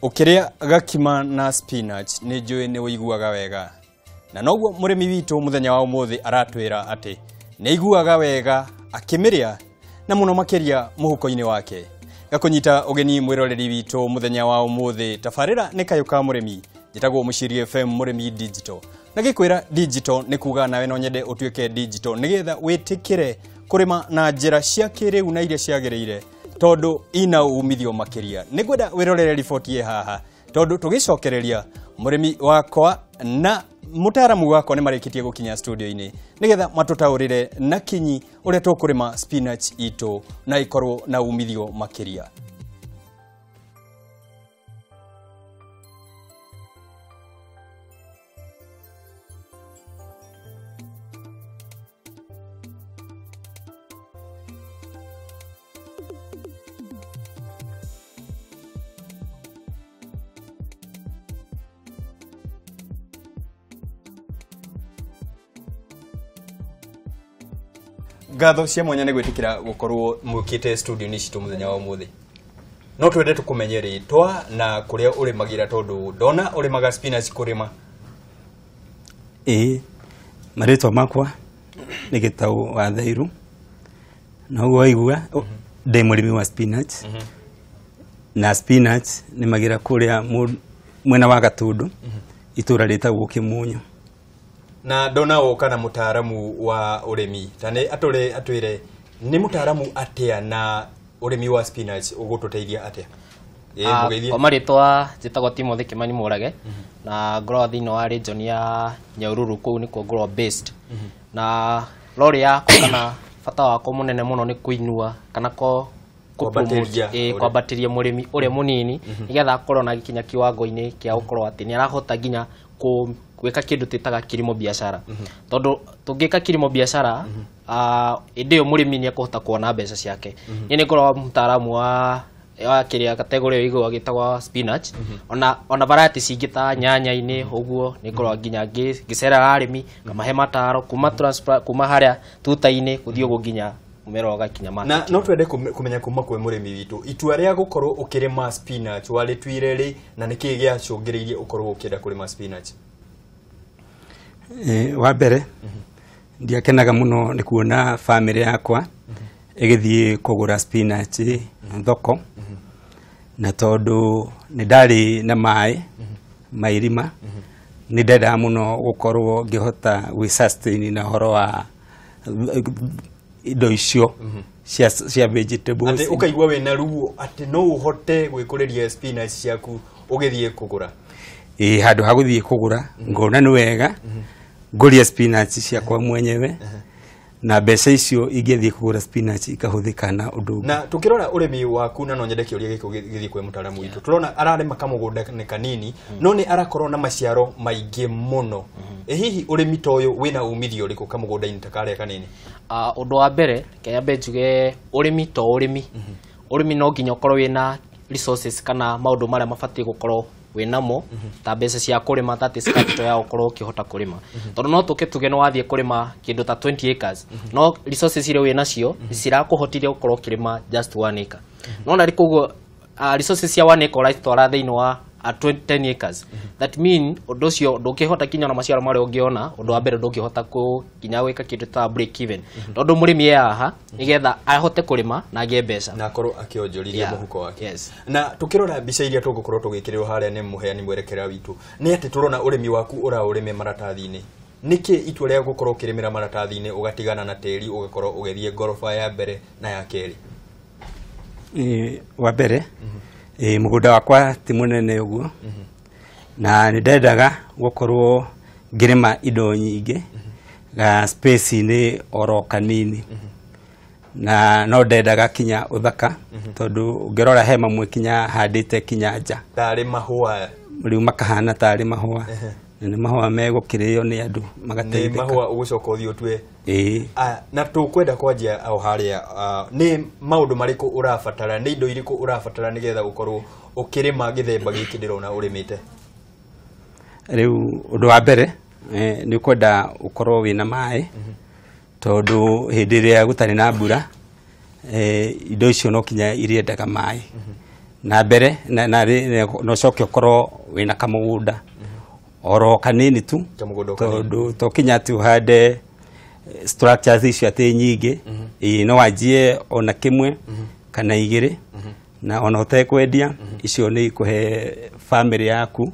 Ukiria gakima na spinach ni njui ni uiguaga wega. Na noguo murimi witu muthenya wa umuthi aratwira ati ni iguaga wega akimiria na muno makiria muhuko-ini wake. Gakunyita ugeni mwiroreri witu muthenya wa umuthi tafarira ni kayuka murimi jitagwo Muciri FM murimi digital. Na gikwira digital ni kuga nawe no nyende utuike digital nigetha witikire kurima na njira cia kiriu na iria ciagereire tondu ina umithio makiria. Nigwenda wirorere riboti ye haha tondu tugicokereria murimi wakwa na mutaramu wakwa ni marikitie gukinya studio-ini nigetha matutaurire na kinyi uria tukurima spinach itu na ikorwo na umithio makiria. Gatho cia mwanya ni gwitikira gukorwo mukite studio ni citu muthenya wa umuthi. No twende tukumenye ritwa na kuria uri magira tondu ndona uri maga spinach kurima. Maritwa makwa ni Gitau wa Thairu. Na ugo igua ndi murimi wa spinach. Na spinach ni magira kuria mwena wa Gatundu. Itura ritagwo Kimunyu. Na ndona kana mutaramu wa urimi tane atwire ni mutaramu atia na urimi wa spinach ugututeithia atia? Kwa maritwa jitagwo Timothy Kimani Murage na ngorwo thini wa region ya Nyahururu kuu niko ngorwo based. Na rori yakwa kana bata wako munene muno ni kuinua kana kwambatiria murimi uria munini nigetha akorwo na gikinya kiwango-ini kia ukorwo ati ni arahota ginya gwika kindu titaga kilimo biashara. Tondu tungika kilimo biashara ndio murimi ni akuhota kuona mbeca ciake. Ni ngorwo mutaramu wa kiria kategoria igwa gitagwa spinach. Ona variety cingita nyanya-ini uguo ni ngorwo ginya gicera arimi ngamahe mataro kuma haria tuta-ini kuthio guginya umero gakinya market. Na no twende kumenya kuma kwe murimi witu itua ria gukorwo ukirima spinach wali twireri na niki giacungiririe ukorwo ukenda kurima spinach? Wa mbere ndiakenaga muno ni kuona family yakwa igithie kugura spinach thoko na tondu ni ndari na mai mairima ni ndenda muno gukorwo ngihota wi sustain na horo wa indo icio cia vegetables. Ati ukaigwa wena ruo ati no uhote gwikuriria spinach ciaku ugithie kugura? Handu ha guthie kugura ngona ni wega nguria spinach ciakwa mwenyewe na mbeca icio ingithie kugura spinach ikahuthika na undu. Na tukirora urimi waku na no nyende kiuria giko githie kwe mutaramu witu turona ararima kamugunda ni kanini no ni arakorwo na maciaro maingi muno. Hihi urimi toyo wina umithio riku kamugunda-ini takare kanini? Undu wa mbere kenya njuge urimi to urimi. Urimi no nginya ukorwo wina resources kana maundu maria mabati gukorwo winamo ta mbeca cia kurima that is capital ya ukorwo ukihota kurima. Tondu no tuge no wathie kurima kindu ta 20 acres no resources ile winacio cirakuhotithia ukorwo ukirima just 1 acre. No na rikugo resources cia 1 acre right twara thiini wa 10 acres. That mean undu cio ndukihota kinya na maciaro mari ungiona undu wa mbere ndukihota kinya gwika kindu ta break even. Tondu murimi yaha nigetha ahote kurima na agie mbeca na akorwo akionjoriria muhuko wake. Yes. Na tukirora mbica iria tugukorwo tugikirwo haria ni muheani mwerekera witu ni ati turona urimi waku uraurime maratathi-ini. Niki itua ria gukorwo ukirimira maratathi-ini ugatigana na tiri ugakorwo ugethie ngorofa ya mbere na ya keri? Wa mbere mugunda wakwa ti munene uguo na ni ndendaga gukorwo ngirima indo nyingi ga space ni oro kanini na no ndendaga kinya uthaka tondu ngirora he mamwe kinya handite kinya nja tari mahua riu makahana tari mahua ni mahua megukirio ni andu magateithika. Ni mahua ugucoka uthio tue? Na tukwenda kwanjia au haria ni maundu mariku urabatara ni indo iriku urabatara nigetha gukorwo ukirima githemba giki ndirona urimite? Riu undu wa mbere ni kwenda ukorwo wina mai tondu hindi ria gutari na mbura indo icio no kinya iriendaga mai na mbere no coke ukorwo wina kamugunda oro kanini tu tondu tokinya tu hade structures icio ati nyingi no wajie ona kimwe kana igiri na ona utekwendia icio ni ikuhe family yaku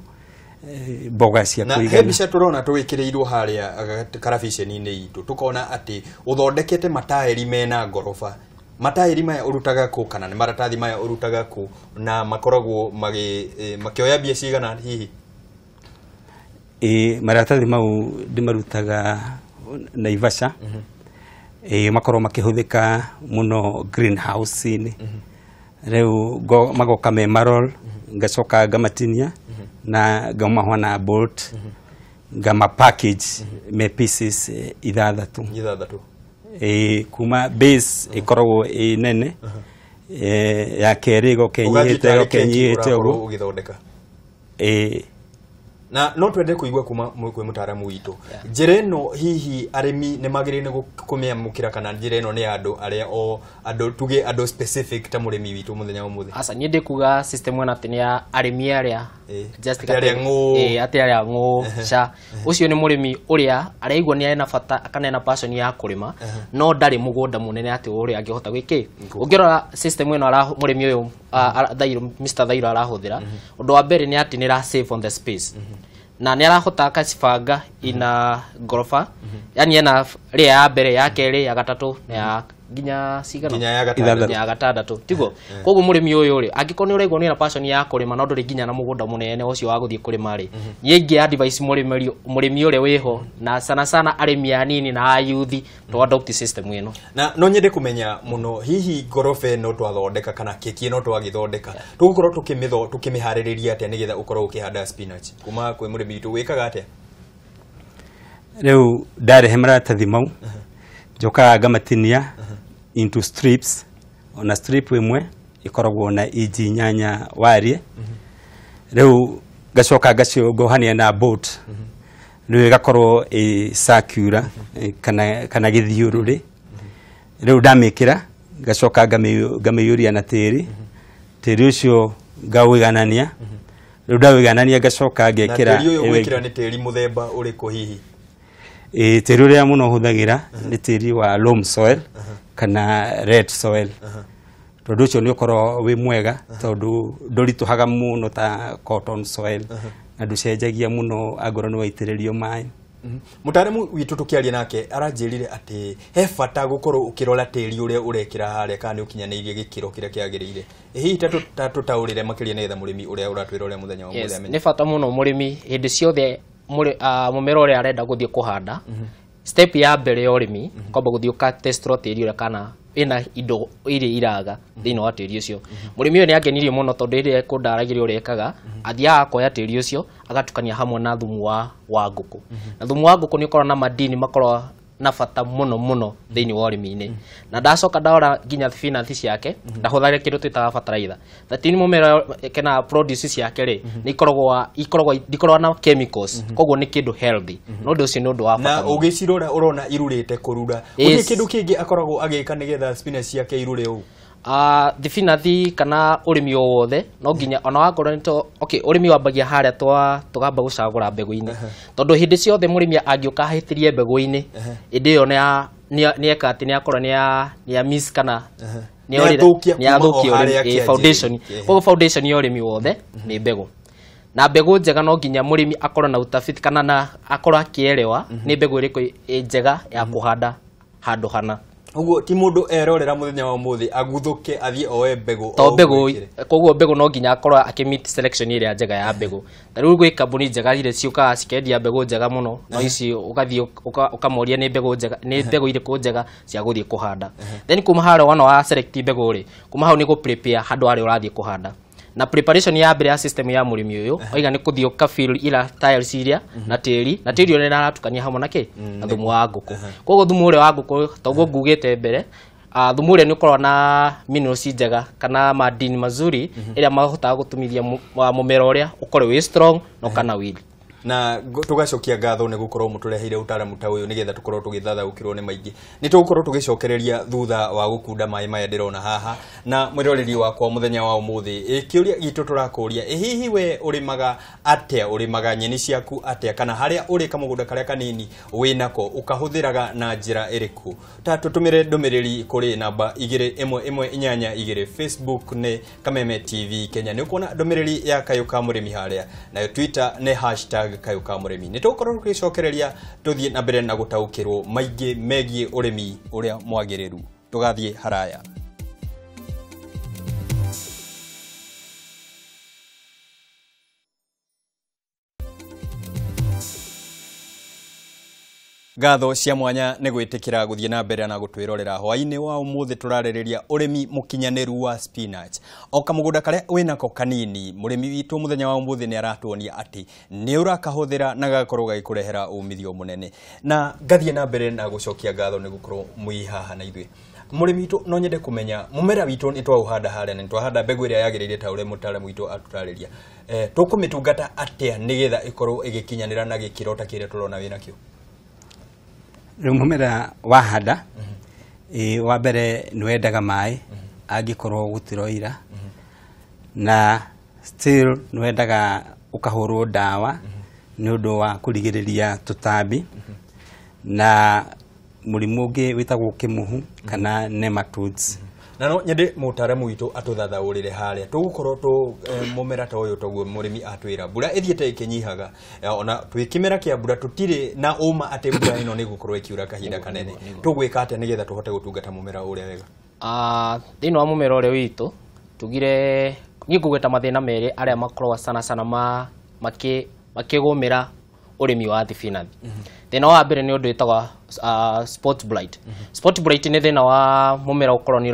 boga cia kuigana. Na hebica turona tuwikirirwo haria karabiceni-ini itu tukona ati uthondekete matairi mena ngoroba. Matairi maya urutaga ku kana ni maratathi maya urutaga ku na makoragwo makioya mbia cigana hihi? Maratathi mau ndimarutaga Naivasha. Makorwo makihuthika muno greenhouse-ini. Reu magoka me marol ngacoka ngamatinia na ngamahwa na bolt ngama package me pieces ithathatu kuma base ikoragwo nene ya kerigo kenyihite uguo ugithondeka na no twende kuigua kuma kwi mutaramu witu njira ino hihi arimi ne magirine kumiamukira kana njira ino ni andu tuge andu specific ta murimi witu muthenya umuthi asa ni ndikuga system wana ati ni arimi aria just ati aria ngo cha ucio ni murimi uria araigwa ni ena bata kana ena passion ya kurima no ndari mugunda munene ati uria angihota gwiki ungirora system ino ara murimi uyu Mr. Thairo arahuthira undu wa mbere ni ati ni ra save on the space na ni arahota akacibanga ina ngorofa yani ena ria ya mbere ya keri ya gatatu ya ginya ya gatandatu tigo koguo murimi uyu ri angikoni uraigwo ni na passion ya kurima no nduri ginya na mugunda munene ucio wa guthie kurima ri nyingi advice murimi uri wiho na sana arimi anini na ayuthi to adopt system ino na no nyende kumenya muno hihi ngorofa no twathondeka kana keki no twagithondeka tugukorwo tukimihaririria atia nigetha ukorwo ukihanda spinach kuma kwi murimi witu wikaga atia reu ndare maratathi mau joka ngamatinia into strips ona strip imwe ikoragwo na iji nyanya warie reu gacoka gaciongohania na boat reu gakorwo circular kana githiururi reu ndamikira gacoka ngamiyuria na tiri ucio ngawiganania reu ndawiganania gacoka ngekira tiri uyu gwikira ni tiri muthemba uriku hihi tiri uria muno huthagira ni tiri wa loam soil kana red soil tondu ucio ni ukorwo wi mwega tondu ndurituhaga muno ta cotton soil na nducenjagia muno angorwo ni waitiririo mai mutaramu witu tukiaria nake aranjirire ati he bata gukorwo ukirora tiri uria urekira haria kana ukinyanirie gikiro kiria kiagirire hihi tataurire makiria netha murimi uria uratwira uria muthenya wa muthenya ni bata muno murimi hindi ciothe mumero uria arenda guthie kuhanda step ya mbere ya urimi kwamba guthie ka test tiri uria kana ina indo iri iraga thini wa tiri ucio murimi uyu ni agenirie muno tondu iri kundaragiria urekaga athia akoya tiri ucio agatukania hamwe na thumu wa nguku na thumu wa nguku ni ukorwo na madini makorwo na bata muno thini wa urimi-ini na ndacoka ndora ginya finance ciake ndahuthagira kindu twitaga fertilizer thatini mumera kana produce ciake ri ni ikoragwo na chemicals koguo ni kindu healthy no ndu ucio ni undu wa bata na ugicirora urona irurite kurura uthi kindu kingi akoragwo agika nigetha spinach ciake irure u thibinathi kana urimi o wothe no nginya ona wakorwo ni to urimi wambagia haria tugamba gucagura mbegu-ini tondu hindi ciothe murimi angiuka hitirie mbegu-ini indi yo ni eka ati ni akorwo ni ya miss kana ni athukia foundation koguo foundation ya urimi wothe ni mbegu na mbegu njega no nginya murimi akorwo na utafiti kana na akorwo akielewa ni mbegu iriku njega ya kuhanda handu hana uguo ti mundu erorera muthenya wa muthi aguthuke athie oe mbegu to mbegu koguo mbegu no nginya akorwo akimit selection iria njega ya mbegu tariu gwi kambuni njega ire ciuka cikendia mbegu njega muno no ici ugathie ukamoria ni mbegu njega ni mbegu iriku njega cia guthie kuhanda then kuma haro wana wa select mbegu ri kuma hau ni go prepare handu hari urathie kuhanda na preparation ya mbere ya system ya murimi uyu oiga ni kuthio ka fill ila tiles iria na tiri uri na ratukania hamwe nake na thumu wa nguku koguo thumu uri wa nguku toguo ngugite mbere thumu uri ni ukorwo na minerals njega kana madini mazuri ila mahotaga gutumithia mumera uria ukorwo wi strong no kana wili na tugacokia ngatho ne gukorwo mutureheire utaramu ta uyu nigetha tukorwo tugithathaukirwo ni maingi ni tugukorwo tugicokereria thutha wa gukunda mai maya ndirona haha na mwiroreri wakwa muthenya wa umuthi kiuria gitu turakuria hihi we urimaga atia urimaga nyeni ciaku atia kana haria uri kamugunda karia kanini winako ukahuthiraga na njira iriku ta tutumire ndumiriri kuri namba 2112 Facebook ne Kameme TV Kenya ni kuona ndumiriri ya Kayuka Murimi haria na Twitter ne #Kayuka Murimi ni tukorwo tugicokereria tuthie na mbere na gutaukirwo maingi megie urimi uria mwagiriru tugathie haraya. Ngatho cia mwanya ne gwitikira guthie na mbere na gutwirorera hwaini wa umuthi turarereria urimi mukinyaniru wa spinach o kamugunda karia winako kanini murimi witu muthenya wa umuthi ni aratuonia ati ni urakahuthira na gakorwo gagikurehera umithio munene na gathie na mbere na gucokia ngatho ne gukorwo muihaha na ithwe murimi witu no nyende kumenya mumera witu ni twauhanda haria ni twahanda mbegu iria yagiriire ta ure mutara witu atutariria tukumitungata atia nigetha ikorwo igikinyanira na gikirota kiria turona wina kio Mumera wahanda wa mbere nwendaga mai angikorwo gutiroira na still nwendaga ukahurwo dawa ni undu wa kurigiriria tutambi na murimu ungi witagwo kimuhu kana nematodes na no nyende mutaramu witu atuthathaurire haria tugukorwo tu mumera ta uyu toguo murimi atwira mbura ithiete ikinyihaga ona twikimera kia mbura tutire na uma ate mbura ino ni gukorwo ikiura kahinda kanene tugwika ate nigetha tuhote gutungata mumera uria wega thino wa mumera uria witu tugire ngikugeta mathina meri aria makorwa sana makigumira urimi wa thibinathi thina wa mbere ni undu itagwa spot blight spot blight ni thina wa mumera ukorwo ni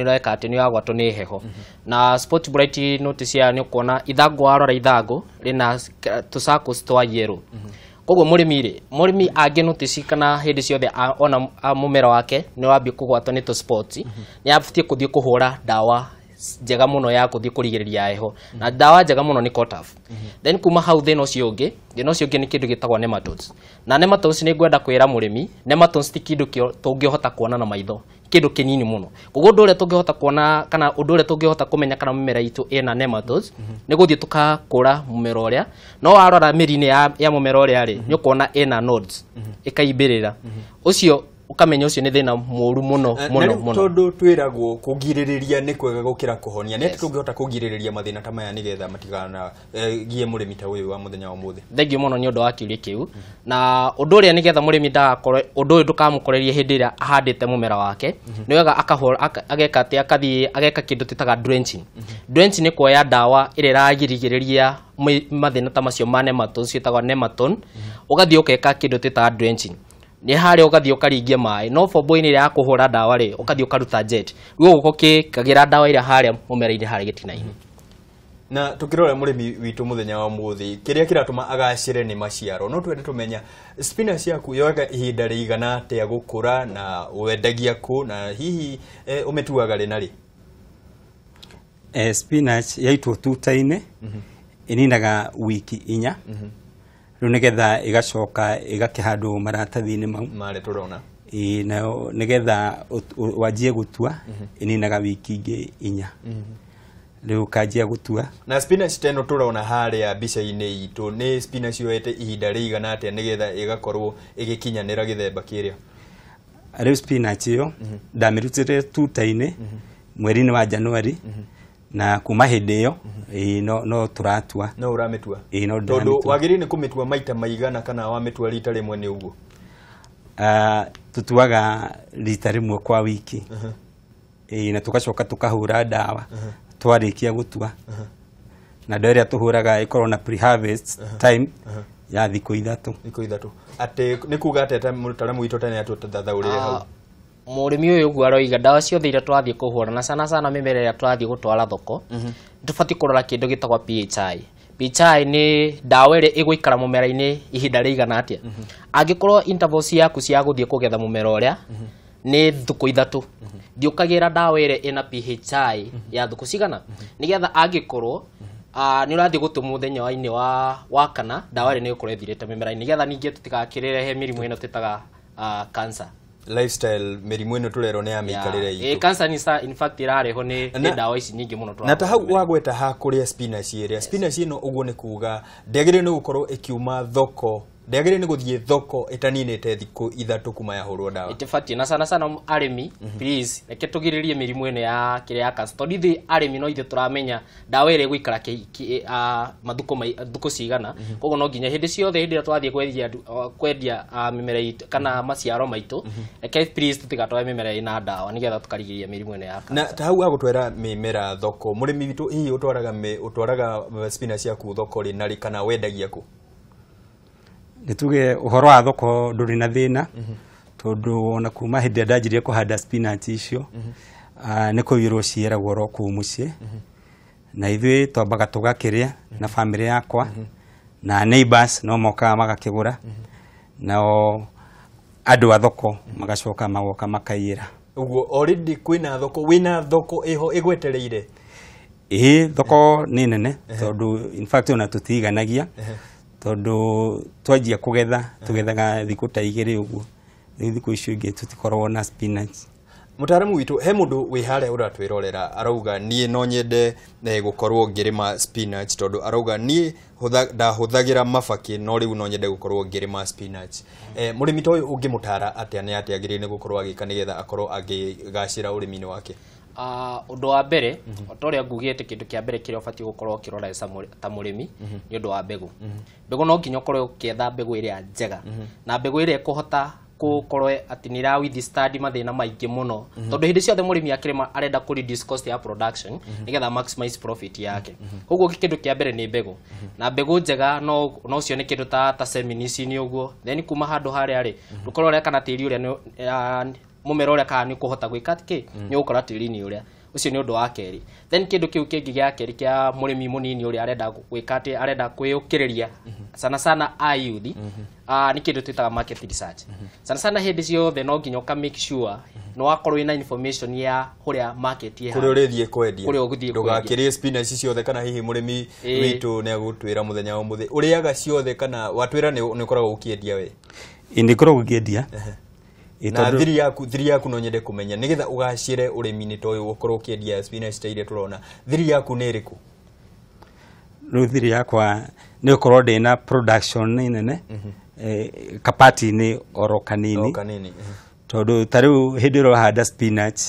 ureka ati ni yagwatwo ni heho na spot blight notice ya ni kuona ithangu warora ithangu rina tusakos twa yellow koguo murimi angi notice kana hindi ciothe ona mumera wake ni wambi kugwatwo ni to spots ni abatie kuthie kuhura dawa njega muno ya kuthie kurigiriria heho na dawa njega muno ni Cotaf then kuma hau thina ucio ungi ni kindu gitagwa nematodes na nematodes ni ngwenda kwira murimi nematodes ti kindu kio tungihota kuona na maitho kindu kinini muno koguo ndu ule tungihota kuona kana undu ule tungihota kumenya kana mumera itu ina nematodes ni guthie tukakura mumera uria no warora mirine ya mumera uria ri ni ukuona ina nodes ikaimbirira ucio ukamenya ucio ni thina muru muno tondu twiragwo kugiririria ni kwega gukira kuhonia ni tungihota kugiririria mathina ta maya nigetha matigana gie murimi ta uyu wa muthenya wa muthi thengio muno ni undu wa kiuria kiu na undu uria nigetha murimi ndakorwe undu uyu ndukamukorerie hindi ria ahandite mumera wake ni wega ageka ati ageka kindu titaga drenching drenching ni kuoya dawa ire ragirigiriria mathina ta macio ma nematodes citagwa nematode ugathie ukeka kindu titaga drenching ni haria ugathie ukaringia mai no boboini ria kuhura dawa ri ukathie ukaruta jet guo gukoki kagira dawa ira haria mumera-ini haria gitinaini na tukirora murimi witu muthenya wa muthi kiria kiratuma agacire ni maciaro no twende tumenya spinach yaku yoga ihinda rigana atia gukura na wendagia ku na hihi umetuaga ri nari spinach yaitwo tuta-ini ininaga wiki 4 riu nigetha igacoka igakihandwo maratathi-ini mau mare turona na nigetha wanjie gutua ininaga wiki ingi 4 riu kanjia gutua na spinach teno turona haria bica-ini itu ni spinach yoete ihinda rigana atia nigetha igakorwo igikinyanira githemba kiria riu spinach yo ndamirutire tuta-ini mweri-ini wa Januari na kuma hindi yo no turatua no uramitua no tondu wagiri ni kumitua maita maigana kana wamitua rita rimwe ni uguo tutuaga rita rimwe kwa wiki na tugacoka tukahura dawa twarikia gutua na ndoria tuhuraga ikorwo na pre-harvest time ya thikũ ithatũ ate ni kuga ate mutaramu witu tene atuthathaurire hau murimi uyu guo aroiga dawa ciothe iria twathie kuhura na sana mimera iria twathie gutwara thoko tubati kurora kindu gitagwa PHI PHI ni dawa iria iguikara mumera-ini ihinda rigana atia angikorwo intervals yaku cia guthie kugetha mumera uria ni thuku 3 thiukagira dawa iria ina PHI ya thuku cigana nigetha angikorwo ni urathi gutu muthenya wa ini wa kana dawa ri ni ukorwo ithirite mimera ini getha ningi tutigakirirehe mirimu ino titaga cancer lifestyle mirimu ino turero ne amikarire itu cancer ni in fact irareho ni dawa ici nyingi muno na ta hau wagweta ha kuria spinach ino uguo ni kuga ndegire ni gukorwo ikiuma thoko ndegire ni guthie thoko itaninite thiku ithatu kuma ya hurwo dawa itifati na sana arimi please reke tugiririe mirimu ino ya kire ya cancer todithi arimi no ithe turamenya dawa ire guikara mathuko cigana koguo no nginya hindi ciothe hindi twathie kwendia mimera itu kana maciaro maitu reke please tutigatoe mimera ina dawa nigetha tukarigiria mirimu ino ya cancer na ta hau agutwera mimera thoko murimi bitu hihi utwaraga spinach yaku thoko ri nari kana wendagia ku nituge uhoro wa thoko nduri na thina tondu ona kuma hindi ndajirie kuhanda spinach icio ni kuyirwo ciiragwo ro ku mucie na ithui twambaga tugakiria na family yakwa na neighbors no moka magakigura nao andu a thoko magacoka magoka makaira uguo already kwina thoko wina thoko iho igwetereire thoko ni nene tondu in fact ona tutiganagia tondu twanjia kugetha tugethaga thiku ta igiri uguo thiku icio ingi tutikorwo na spinach mutaramu witu he mundu wi hare uratwirorera arauga nie no nyende gukorwo ngirima spinach tondu arauga nie ndahuthagira mabaki no riu no nyende gukorwo ngirima spinach murimi toyo ungimutara atia ni atia agirine gukorwo agika nigetha akorwo agigacira urimi-ini wake undu wa mbere otoria ngugite kindu kia mbere kire obati gukorwo kirora ta murimi ni undu wa mbegu mbegu no nginya ukorwo kietha mbegu iria njega na mbegu iria kuhota gukorwo ati ni ra with study mathina maingi muno tondu hindi ciothe murimi akirima arenda ku reduce cost ya production nigetha maximize profit yake koguo kindu kia mbere ni mbegu na mbegu njega no cio ni kindu ta seminisi ni uguo then kuma handu hari ari dukorwo reka na tiri uria mumero uria kana ni kuhota gwika ki ni ukora tiri-ini uria ucio ni undu wa keri then kindu kiu kingi gia keri kia murimi munini uria arenda gwika ati arenda kwiyukiriria sana ayuthi ni kindu twitaga market research sana hindi ciothe no nginya ka make sure no wakorwo ina information ya huria market ye kuria urithie kwendia ndugakirie spinach ciothe kana hihi murimi witu ni agutwira muthenya wa muthi uriaga ciothe kana watwira ni ukoragwo ukiendia we indi korwo ukiendia na thiri yaku no nyende kumenya nigetha ugacire urimi-ini toyo gukorwo ukiendia spinach ta iria turona thiri yaku ni iriku thiri yakwa ni ukorwo ndina production nene kapati ni oro kanini tondu tariu hindi ro handa spinach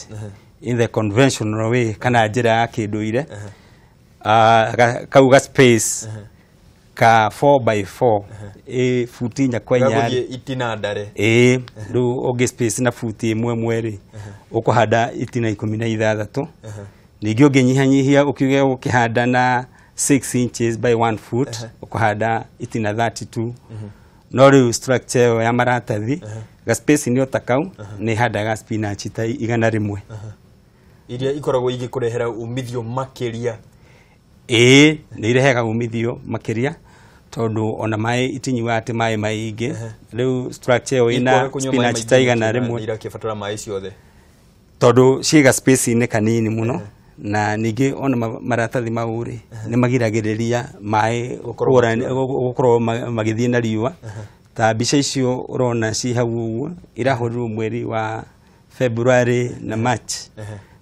in the conventional way kana njira ya kinduire kauga space ka 4x4 futi nya kwa nyari itina ndare ru oge space na futi imwe mweri ukuhanda itina 16 ningi unginyihanyihia ukiuge ukihanda na 6 inches by 1 foot ukuhanda itina 32 no riu structure ya maratathi ga space ni otakau ni handaga spinach ta 100 iria ikoragwo igikurehera umithio makiria ni irehaga umithio makiria tondu ona mai itinyiwa ati mai maingi riu structure ina spinach ta 100 irakibatara mai ciothe tondu ciga space ni kanini muno na ningi ona maratathi mauri ni magiragiriria mai gukorwo magithie na riua ta bica icio urona ci hau uguo irahurirwo mweri wa February na March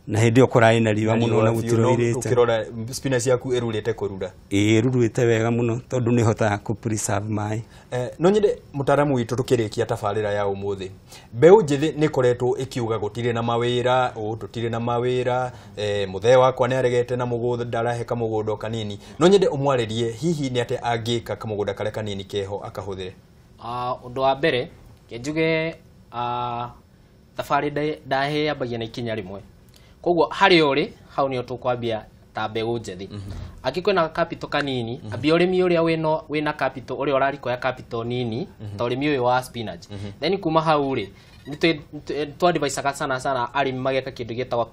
na hindi okurai na riua muno na gutiroirite ukirora spinach yaku irurite kurura irurite wega muno tondu ni hotaga ku preserve mai no nyende mutaramu witu tukirikia tabarira ya umuthi mbeu njithi ni koretwo ikiuga gutire na mawira tutire na mawira muthee wakwa ni aregete na mugunda ndarahe kamugunda kanini no nyende umwaririe hihi ni ate angika kamugunda kare kanini keho akahuthire undu wa mbere njuge tabarira ndahe yambagia na ikinya rimwe koguo hari uri hau ni tukwambia ta mbegu njethi akikwena capital kanini ambia urimi uria wina capital uria urariko ya capital nini ta urimi uyu wa spinach then kuma hau ri tu advise sana arimi mageka kindu gitagwa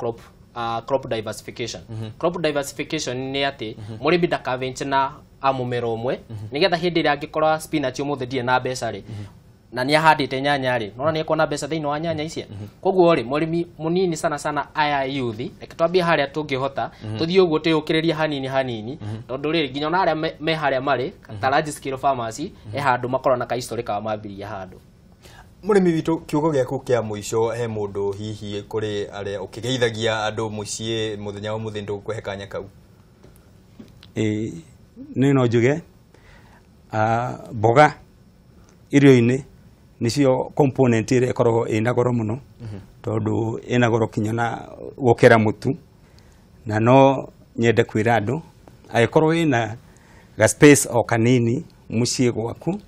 crop diversification crop diversification ni ati murimi ndakaventure na amumero umwe nigetha hindi ria angikorwa spinach umuthi die na mbeca ri na nĩ ahandĩte nyanya rĩ nona nĩ ekuona mbeca thĩinĩ wa nyanya icio koguo rĩ mũrĩmi mũnini sana aya youth reke twambie harĩa tũngĩhota tũthiĩ ũguo twĩũkĩrĩria hanini tondũ rĩ nginya na arĩa me harĩa marĩ ta large scale farmers handũ makorwo na ka history ka mambiria handũ mũrĩmi witũ kiugo gĩaku kĩa mũico he mũndũ hihi kũrĩ arĩa ũkĩgeithagia andũ mũciĩ mũthenya wa mũthĩ ndũgũkũhe kanya kau nĩ no njuge mboga irio-inĩ nicio component ĩrĩa ĩkoragwo ĩna goro mũno tondũ ĩna goro kinya na gũkĩra mũtu na no nyende kwĩra andũ agĩkorwo ĩna ga space o kanini mũciĩ gwaku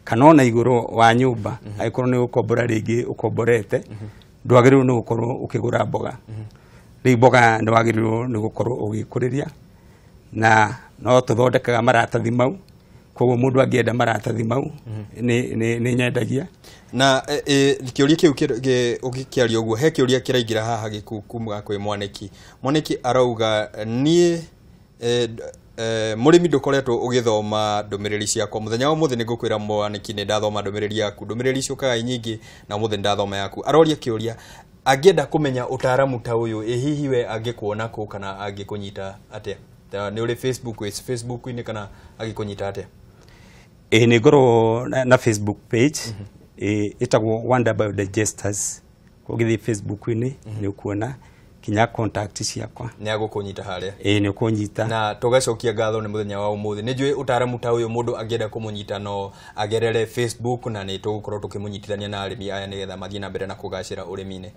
kana ona igũrũ wa nyũmba agĩkorwo nĩ ũkombora rĩngĩ ũkomborete ndwagĩrĩirwo nĩ gũkorwo ũkĩgũra mboga rĩu mboga ndwagĩrĩirwo nĩ gũkorwo ũgĩkũrĩria na no tũthondekaga maratathi mau koguo mũndũ angĩenda maratathi mau nĩ nyendagia na kĩũria kĩu ũgĩkĩaria ũguo he kĩũria kĩraingĩra haha gĩkuma kwĩ Mwaniki arauga niĩ mũrĩmi ndũkoretwo ũgĩthoma ndũmĩrĩri ciakwa mũthenya wa mũthĩ nĩngũkwĩra Mwaniki nĩ ndathoma ndũmĩrĩri yaku ndũmĩrĩri ciũkaga nyingĩ na mũthĩ ndathoma yaku aroria kĩũria angĩenda kũmenya ũtaaramu ta ũyũ hihi we angĩkuona kũ kana angĩkũnyita atĩa nĩ ũrĩ Facebook-inĩ kana agĩkũnyita atĩa nĩ ngorwo na Facebook page ĩtagwo Wonder Biodigesters ũgĩthiĩ Facebook-inĩ nĩ ũkuona kinya contact ciakwa nĩ agũkũnyita harĩa nĩ ũkũnyita na tũgacokia ngatho nĩ mũthenya wa ũmũthĩ nĩ njũĩ ũtaaramu ta ũyũ mũndũ angĩenda kũmũnyita no agerere Facebook na nĩ tũgũkorwo tũkĩmũnyitithania na arĩmi aya nĩgetha mathiĩ na mbere na kũgacĩra ũrĩmi-inĩ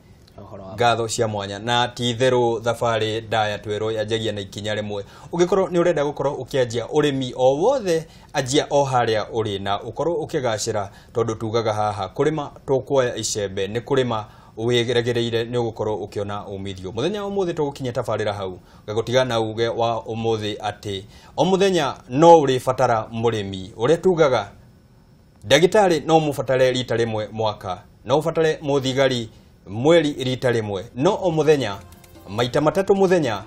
ngatho cia mwanya na ti-itherũ thabarĩ ndaya twero yanjagia na ikinya rĩmwe ũngĩkorwo nĩ ũrenda gũkorwo ũkĩanjia ũrĩmi o wothe anjia o harĩa ũrĩ na ũkorwo ũkĩgacĩra tondũ tugaga haha kũrĩma tũkuoya icembe nĩ kũrĩma wĩgeregereire nĩ ũgũkorwo ũkĩona umithio mũthenya wa ũmũthĩ tũgũkinya tabarĩra hau ngagũtiga na uge wa ũmũthĩ atĩ o mũthenya no ũrĩbatara mũrĩmi ũrĩa tugaga ndagĩtarĩ no mũbatare rita rĩmwe mwaka no ũbatare mũthigari mweri rita rĩmwe no o mũthenya maita matatũ mũthenya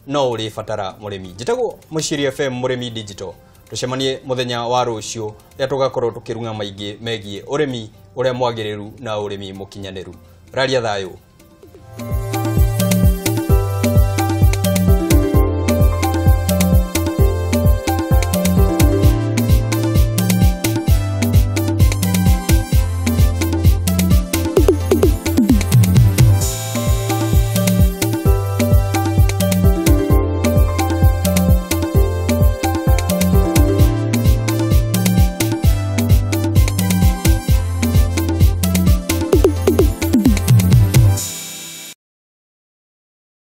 no ũrĩbatara mũrĩmi njĩtagwo Mũciri FM mũrĩmi digital tucemanie mũthenya wa rũciũ rĩrĩa tũgakorwo tũkĩrunga maingĩ megiĩ ũrĩmi ũrĩa mwagĩrĩru na ũrĩmi mũkinyanĩru raria thayũ